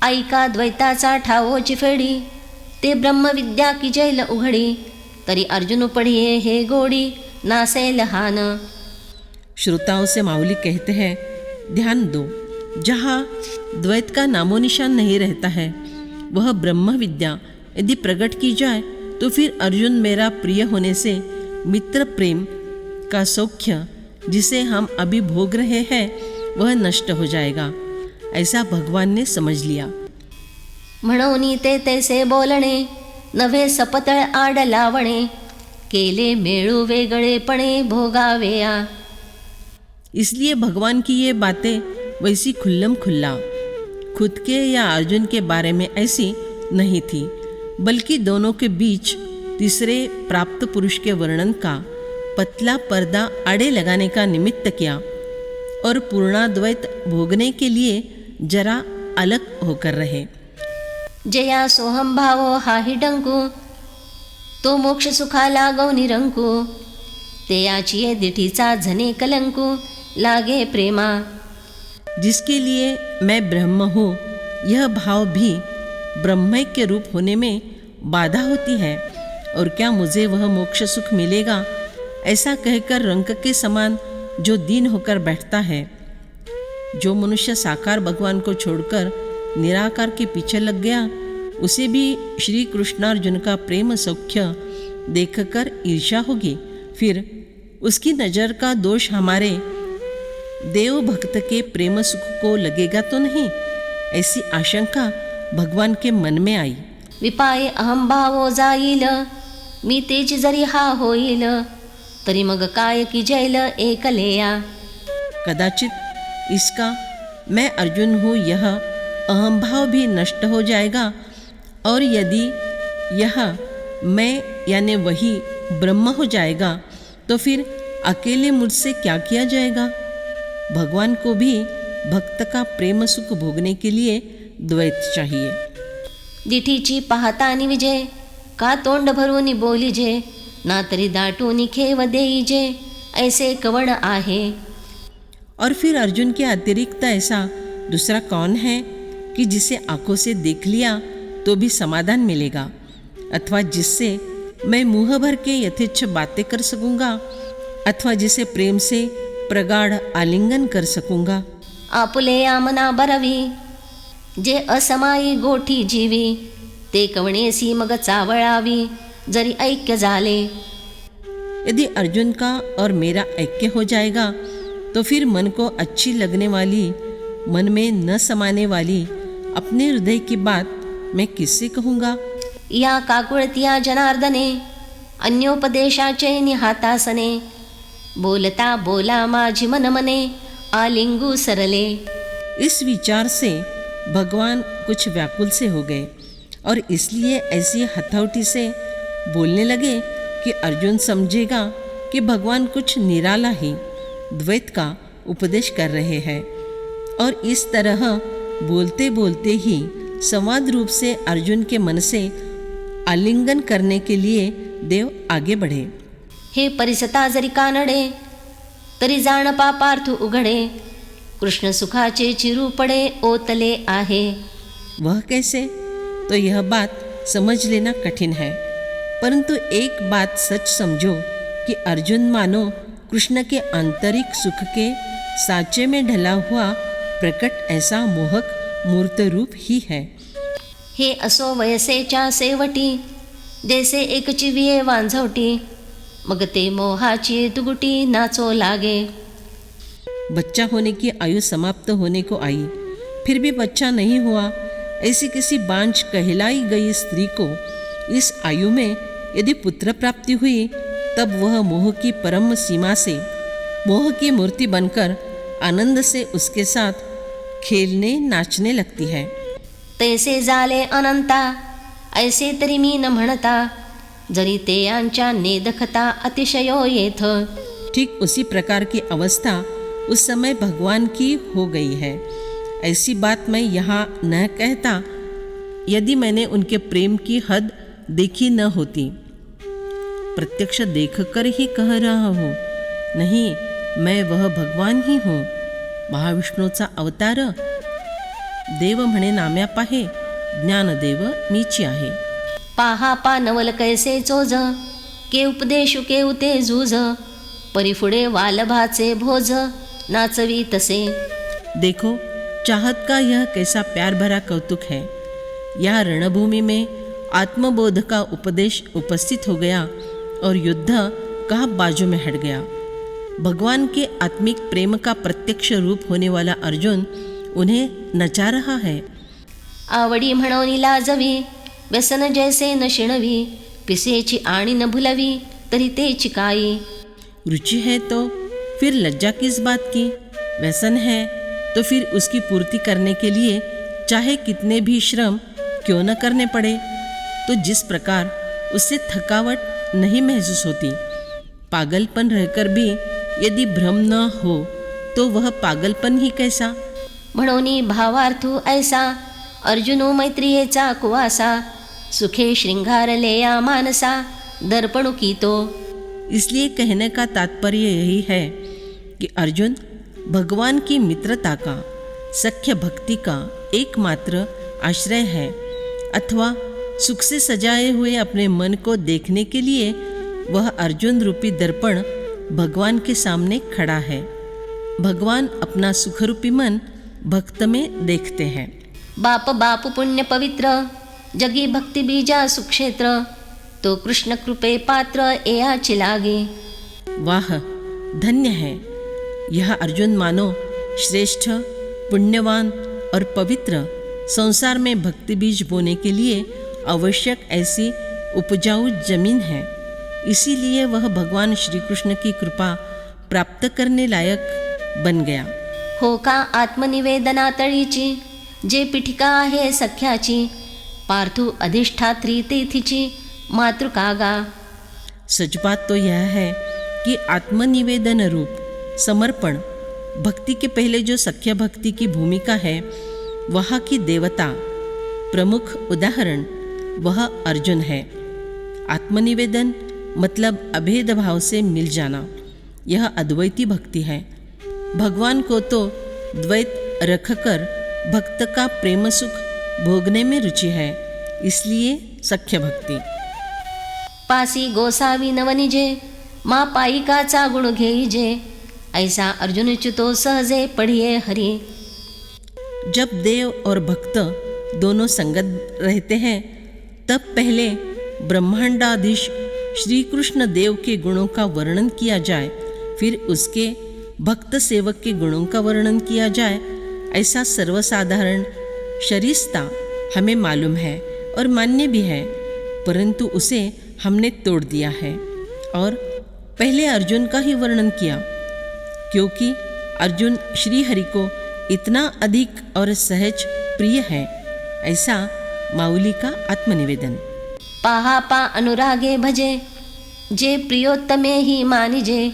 ऐका द्वैताचा ठावोची फेडी, ते ब्रह्मविद्या की जैल उघडी, तरी अर्जुन पढिये हे गोडी, नासेल हान। श्रोताओं से माऊली कहते हैं, ध्यान दो, जहाँ द्वैत का नामो निशान नहीं रहता है, वह ब्रह्म विद्या यदि प्रकट की जाए तो फिर अर्जुन मेरा प्रिय होने से मित्र प्रेम का सौख्य जिसे हम अभी भोग रहे हैं वह नष्ट हो जाएगा, ऐसा भगवान ने समझ लिया। म्हणून ते तैसे बोलणे, नव्हे सपतळ आड लावणे, केले मेळू वेगळेपणे भोगावेया। इसलिए भगवान की ये बातें वैसी खुल्लम खुल्ला खुद के या अर्जुन के बारे में ऐसी नहीं थी, बल्कि दोनों के बीच तीसरे प्राप्त पुरुष के वर्णन का पतला पर्दा आड़े लगाने का निमित्त किया और पूर्णाद्वैत भोगने के लिए जरा अलग होकर रहे। जया सोहम भावो हाही डंकू, तो मोक्ष सुखाला गौ निरंकू, ते याची दिठीचा झने कलंकू, लागे प्रेमा। जिसके लिए मैं ब्रह्म हूँ, यह भाव भी ब्रह्मैक्य रूप होने में बाधा होती है, और क्या मुझे वह मोक्ष सुख मिलेगा, ऐसा कहकर रंक के समान जो दीन होकर बैठता है। जो मनुष्य साकार भगवान को छोड़कर निराकार के पीछे लग गया, उसे भी श्री कृष्णार्जुन का प्रेम सौख्य देखकर ईर्ष्या होगी, फिर उसकी नज़र का दोष हमारे देव भक्त के प्रेम सुख को लगेगा तो नहीं, ऐसी आशंका भगवान के मन में आई। विपाये अहम भावो जाईल, मी तेज जरी हा होईल, तरी मग काय की जैल एकलेया। कदाचित इसका मैं अर्जुन हूँ यह अहंभाव भी नष्ट हो जाएगा, और यदि यह मैं यानी वही ब्रह्म हो जाएगा तो फिर अकेले मुझसे क्या किया जाएगा। भगवान को भी भक्त का प्रेम सुख भोगने के लिए द्वैत चाहिए। दिठीची पाहतानी विजय, का तोंड भरून बोलीजे, ना तरी दाटून खेव देईजे, ऐसे कवण आहे। और फिर अर्जुन के अतिरिक्त ऐसा दूसरा कौन है कि जिसे आंखों से देख लिया तो भी समाधान मिलेगा, अथवा जिससे मैं मुँह भर के यथेच्छ बातें कर सकूँगा, अथवा जिसे प्रेम से प्रगाढ़ आलिंगन कर सकूँगा। आपुले आमना बरवी, जे असमाई गोठी जीवी, ते कवणेसी मग चावळावी, जरी ऐक्य झाले। यदि अर्जुन का और मेरा ऐक्य हो जाएगा तो फिर मन को अच्छी लगने वाली, मन में न समाने वाली अपने हृदय की बात मैं किससे कहूँगा। या काकुळतिया जनार्दने, अन्योपदेशाचे निहातासने, बोलता बोला माझी मन मने, आलिंगू सरले। इस विचार से भगवान कुछ व्याकुल से हो गए और इसलिए ऐसी हथौटी से बोलने लगे कि अर्जुन समझेगा कि भगवान कुछ निराला ही द्वैत का उपदेश कर रहे हैं, और इस तरह बोलते बोलते ही संवाद रूप से अर्जुन के मन से आलिंगन करने के लिए देव आगे बढ़े। हे परिसता जरी कानडे, तरी जाण पापार्थ उघडे, कृष्ण सुखाचे चिरू पडे ओतले आहे। वह कैसे? तो यह बात समझ लेना कठिन है, परंतु एक बात सच समझो कि अर्जुन मानो कृष्ण के आंतरिक सुख के साचे में ढला हुआ प्रकट ऐसा मोहक मूर्त रूप ही है। हे असो वयसेच्या सेवटी, जैसे एक चिविये वांझवटी, मग ते मोहाची तुगुटी नाचो लागे। बच्चा होने की आयु समाप्त होने को आई, फिर भी बच्चा नहीं हुआ, ऐसी किसी बांझ कहलाई गई स्त्री को इस आयु में यदि पुत्र प्राप्ति हुई, तब वह मोह की परम सीमा से मोह की मूर्ति बनकर आनंद से उसके साथ खेलने नाचने लगती है। तैसे झाले अनंता, ऐसे तरी मी न म्हणता, जरी ते यांच्या नेदखता अतिशयो येथ। ठीक उसी प्रकार की अवस्था उस समय भगवान की हो गई है। ऐसी बात मैं यहाँ न कहता यदि मैंने उनके प्रेम की हद देखी न होती। प्रत्यक्ष देखकर ही कह रहा हूँ, नहीं, मैं वह भगवान ही हूँ, महाविष्णूचा अवतार। देव म्हणे नाम्या पाहे, ज्ञानदेव मीची आहे. पाहा पा नवल कैसे चोज, के उपदेशु के उते जूज, परिफुडे वालभाचे भोज, नाचवी तसे. देखो चाहत का यह कैसा प्यार भरा कौतुक है. यह रणभूमि में आत्मबोध का उपदेश उपस्थित हो गया और युद्ध कहा बाजू में हट गया. भगवान के आत्मिक प्रेम का प्रत्यक्ष रूप होने वाला अर्जुन उन्हें नचा रहा है. आवडी म्हणोनी लाजवी, व्यसन जैसे न शिणवी, पिसेची आणि न भुलवी, तरी तेची काई. रुचि है तो फिर लज्जा किस बात की. व्यसन है तो फिर उसकी पूर्ति करने के लिए चाहे कितने भी श्रम क्यों न करने पड़े. तो जिस प्रकार उससे थकावट नहीं महसूस होती, पागलपन रहकर भी यदि भ्रम न हो तो वह पागलपन ही कैसा. म्हणोनी भावार्थू ऐसा, अर्जुनो मैत्रियेचा कुवासा, सुखे श्रृंगारले या मानसा, दर्पणु कीतो. इसलिए कहने का तात्पर्य यही है कि अर्जुन भगवान की मित्रता का, सख्य भक्ति का एकमात्र आश्रय है, अथवा सुख से सजाए हुए अपने मन को देखने के लिए वह अर्जुन रूपी दर्पण भगवान के सामने खड़ा है. भगवान अपना सुखरूपी मन भक्त में देखते हैं. बाप बाप पुण्य पवित्र, जगी भक्ति बीजा सुक्षेत्र, तो कृष्ण कृपे पात्र एयाची लागे. वाह, धन्य है यह अर्जुन मानो श्रेष्ठ, पुण्यवान और पवित्र संसार में भक्ति बीज बोने के लिए आवश्यक ऐसी उपजाऊ जमीन है. इसीलिए वह भगवान श्री कृष्ण की कृपा प्राप्त करने लायक बन गया. हो का आत्मनिवेदना तळीची, जे पीठिका आहे सख्याची, पार्थू अधिष्ठात्री तेथीची मातृकागा. सच बात तो यह है कि आत्मनिवेदन रूप समर्पण भक्ति के पहले जो सख्य भक्ति की भूमिका है, वहाँ की देवता प्रमुख उदाहरण वह अर्जुन है. आत्मनिवेदन मतलब अभेद भाव से मिल जाना, यह अद्वैती भक्ति है. भगवान को तो द्वैत रखकर भक्त का प्रेम सुख भोगने में रुचि है, इसलिए सख्य भक्ति. पासी गोसावी नवनिजे, मा पाईकाचा गुण घेईजे, ऐसा अर्जुन च्युतो सहजे पढ़िए हरि. जब देव और भक्त दोनों संगत रहते हैं, तब पहले ब्रह्मांडाधीश श्री कृष्ण देव के गुणों का वर्णन किया जाए, फिर उसके भक्त सेवक के गुणों का वर्णन किया जाए. ऐसा सर्वसाधारण शरीस्ता हमें मालूम है और मान्य भी है, परंतु उसे हमने तोड़ दिया है और पहले अर्जुन का ही वर्णन किया, क्योंकि अर्जुन श्री हरि को इतना अधिक और सहज प्रिय है. ऐसा माऊली का आत्मनिवेदन. पाहा पा अनुरागे भजे, जे प्रियोत्तमे ही मानिजे,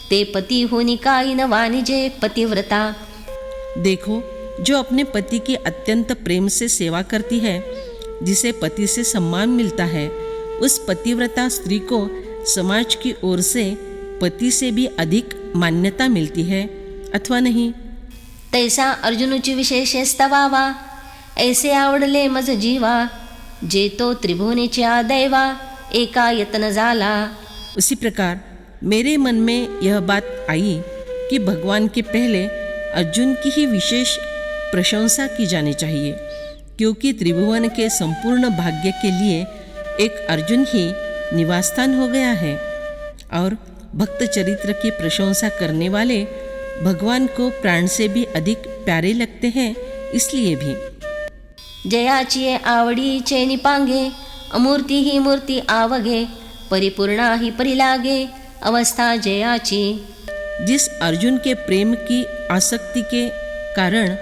ते पती होनी काई न वानिजे पतिव्रता. देखो, जो अपने पति की अत्यंत प्रेम से सेवा करती है, जिसे पति से सम्मान मिलता है, उस पतिव्रता स्त्री को समाज की ओर से पति से भी अधिक मान्यता मिलती है अथवा नहीं. तैसा अर्जुनुची विशेष स्तवावा, ऐसे आवडले मज जीवा, जे तो त्रिभुवनेच्या दैवा, एका यत्न झाला. उसी प्रकार मेरे मन में यह बात आई कि भगवान के पहले अर्जुन की ही विशेष प्रशंसा की जानी चाहिए, क्योंकि त्रिभुवन के संपूर्ण भाग्य के लिए एक अर्जुन ही निवास स्थान हो गया है. और भक्त चरित्र की प्रशंसा करने वाले भगवान को प्राण से भी अधिक प्यारे लगते हैं. इसलिए भी जयाची आवडीचे निपांगे, अमूर्ती ही मूर्ती आवगे, परिपूर्णा ही परिलागे, अवस्था जयाची. जिस अर्जुन के प्रेम की आसक्ति के कारण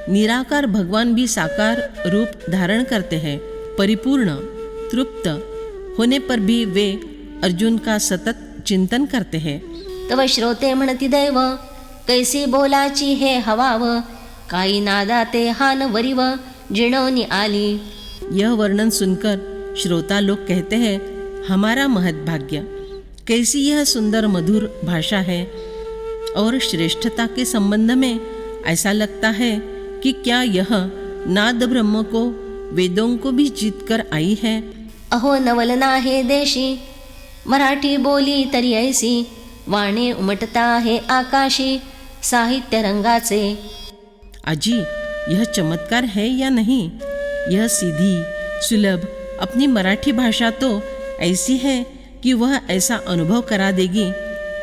निराकार भगवान भी साकार रूप धारण करते हैं, परिपूर्ण तृप्त होने पर भी वे अर्जुन का सतत चिंतन करते हैं. तव श्रोते म्हणती दैव, कैसी बोलाची हे हवाव, काही नादाते हान वरिव, जिणवनी आली. यह वर्णन सुनकर श्रोता लोग कहते हैं, हमारा महत्भाग्य, कैसी यह सुंदर मधुर भाषा है. और श्रेष्ठता के संबंध में ऐसा लगता है कि क्या यह नाद ब्रह्म को, वेदों को भी जीत कर आई है। अहो नवल आहे देशी, मराठी बोली तरी ऐसी, वाणे उमटता आहे आकाशी, साहित्य रंगाचे। अजी, यह चमत्कार है या नहीं? यह सीधी सुलभ अपनी मराठी भाषा तो ऐसी है कि वह ऐसा अनुभव करा देगी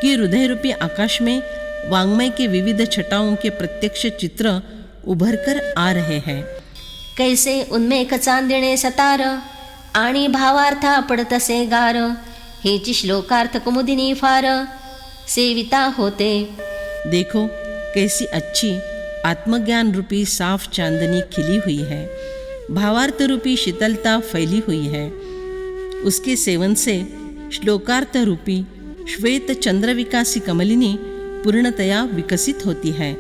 कि हृदय रूपी आकाश में वाङ्मय के विविध छटाओं के प्रत्यक्ष चित्र उभर कर आ रहे हैं। कैसे उन्मेक चांदणे सतार, आणि भावार्था पडतसे गार, हेची श्लोकार्थ कुमुदिनी फार, सेविता होते। देखो कैसी अच्छी आत्मज्ञान रूपी साफ चांदनी खिली हुई है, भावार्थ रूपी शीतलता फैली हुई है। उसके सेवन से श्लोकार्थ रूपी श्वेत चंद्रविकासी कमलिनी पूर्णतया विकसित होती है।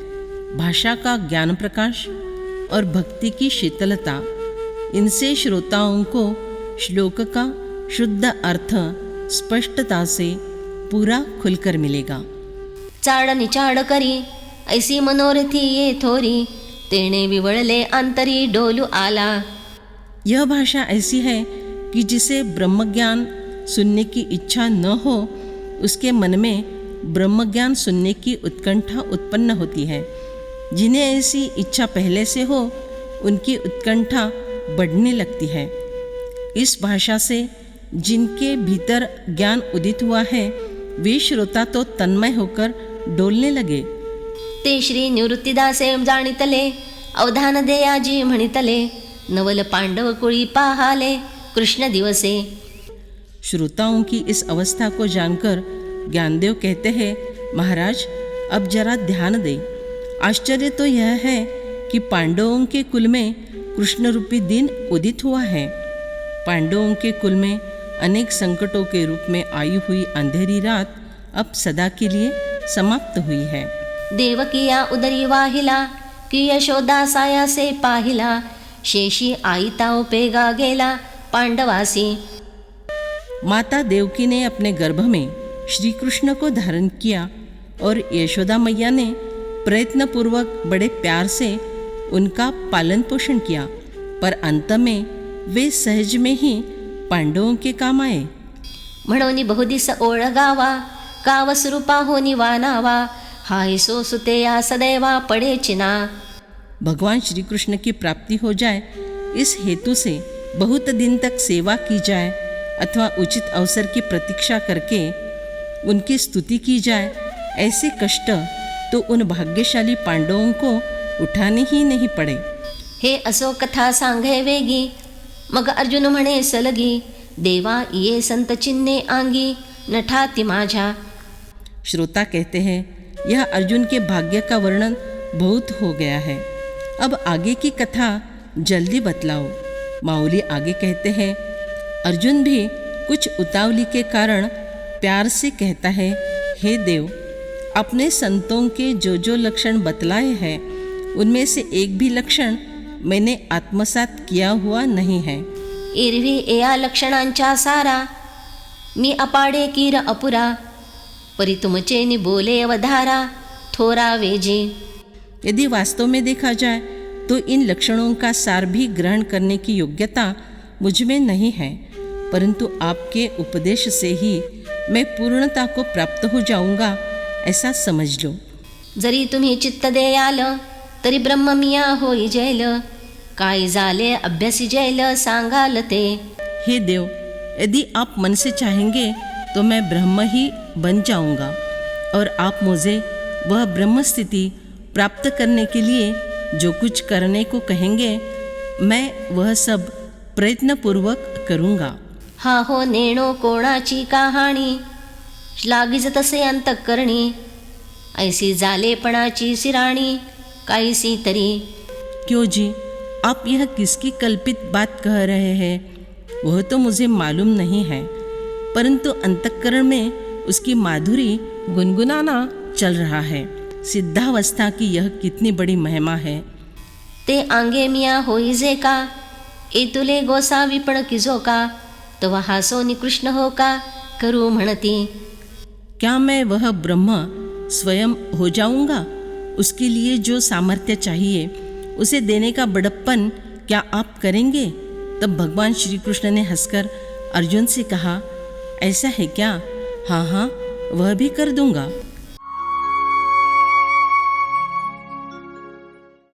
भाषा का ज्ञान प्रकाश और भक्ति की शीतलता, इनसे श्रोताओं को श्लोक का शुद्ध अर्थ स्पष्टता से पूरा खुलकर मिलेगा। चाड निचाड करी ऐसी मनोरथी ये थोरी, तेणे विवळले अंतरी डोलू आला। यह भाषा ऐसी है कि जिसे ब्रह्मज्ञान सुनने की इच्छा न हो, उसके मन में ब्रह्मज्ञान सुनने की उत्कंठा उत्पन्न होती है। जिन्हें ऐसी इच्छा पहले से हो, उनकी उत्कंठा बढ़ने लगती है। इस भाषा से जिनके भीतर ज्ञान उदित हुआ है, वे श्रोता तो तन्मय होकर डोलने लगे। ते श्री निवृत्तिदासे जाणितले, अवधान देयाजी म्हणितले, नवल पांडव कुळी पाहाले, कृष्ण दिवसे। श्रोताओं की इस अवस्था को जानकर ज्ञानदेव कहते हैं, महाराज अब जरा ध्यान दे। आश्चर्य तो यह है कि पांडवों के कुल में कृष्ण रूपी दिन उदित हुआ है। पांडवों के कुल में अनेक संकटों के रूप में आई हुई अंधेरी रात अब सदा के लिए समाप्त हुई है। देवकिया उदरी वाहिला, की यशोदा सायासे पाहिला, शेषी आईता उपेगा गेला पांडवासी। माता देवकी ने अपने गर्भ में श्री कृष्ण को धारण किया और यशोदा मैया ने प्रयत्नपूर्वक बड़े प्यार से उनका पालन पोषण किया, पर अंत में वे सहज में ही पांडवों के काम आए। म्हणोनी बहुदिस ओळगावा, कावस्वरूपा होनी वानावा, हाय सो सुतेया सदैवा पडे चिना। भगवान श्री कृष्ण की प्राप्ति हो जाए, इस हेतु से बहुत दिन तक सेवा की जाए अथवा उचित अवसर की प्रतीक्षा करके उनकी स्तुति की जाए, ऐसे कष्ट तो उन भाग्यशाली पांडवों को उठाने ही नहीं पड़े। हे असो कथा सांगे वेगी, मग अर्जुन म्हणे सलगी, देवा ये संत चिन्हे आंगी, नठाती माझ्या। श्रोता कहते हैं, यह अर्जुन के भाग्य का वर्णन बहुत हो गया है, अब आगे की कथा जल्दी बतलाओ। माऊली आगे कहते हैं, अर्जुन भी कुछ उतावली के कारण प्यार से कहता है, हे देव, अपने संतों के जो जो लक्षण बतलाए हैं, उनमें से एक भी लक्षण मैंने आत्मसात किया हुआ नहीं है। एरवी या लक्षणांच्या सारा, मी अपाडे कीर अपुरा, परी तुमचे नि बोले अवधारा, थोरा वेजी। यदि वास्तव में देखा जाए तो इन लक्षणों का सार भी ग्रहण करने की योग्यता मुझ में नहीं है, परंतु आपके उपदेश से ही मैं पूर्णता को प्राप्त हो जाऊंगा, ऐसा समझ लो। जरी तुम्ही चित्त देयाल, तरी ब्रह्म मिया होई जैल, काय झाले अभ्यासी जैल सांगाल ते। हे देव, यदि आप मन से चाहेंगे तो मैं ब्रह्म ही बन जाऊंगा, और आप मुझे वह ब्रह्म स्थिति प्राप्त करने के लिए जो कुछ करने को कहेंगे, मैं वह सब प्रयत्नपूर्वक करूंगा। हा हो नेणो कोणाची कहाणी, लागिज तसे अंतःकरणी, ऐसी जालेपणाची सिराणी, काहीसी तरी। क्यों जी, आप यह किसकी कल्पित बात कह रहे हैं? वह तो मुझे मालूम नहीं है, परंतु अंतःकरण में उसकी माधुरी गुनगुनाना चल रहा है। सिद्धावस्था की यह कितनी बड़ी महिमा है। ते आंगे मिया होई जे का, एतुले गोसावी पण किजो का, तवा हासो निकृष्ण हो का, करू म्हणती। क्या मैं वह ब्रह्म स्वयं हो जाऊंगा? उसके लिए जो सामर्थ्य चाहिए उसे देने का बड़प्पन क्या आप करेंगे? तब भगवान श्री कृष्ण ने हंसकर अर्जुन से कहा, ऐसा है क्या? हाँ हाँ, वह भी कर दूंगा।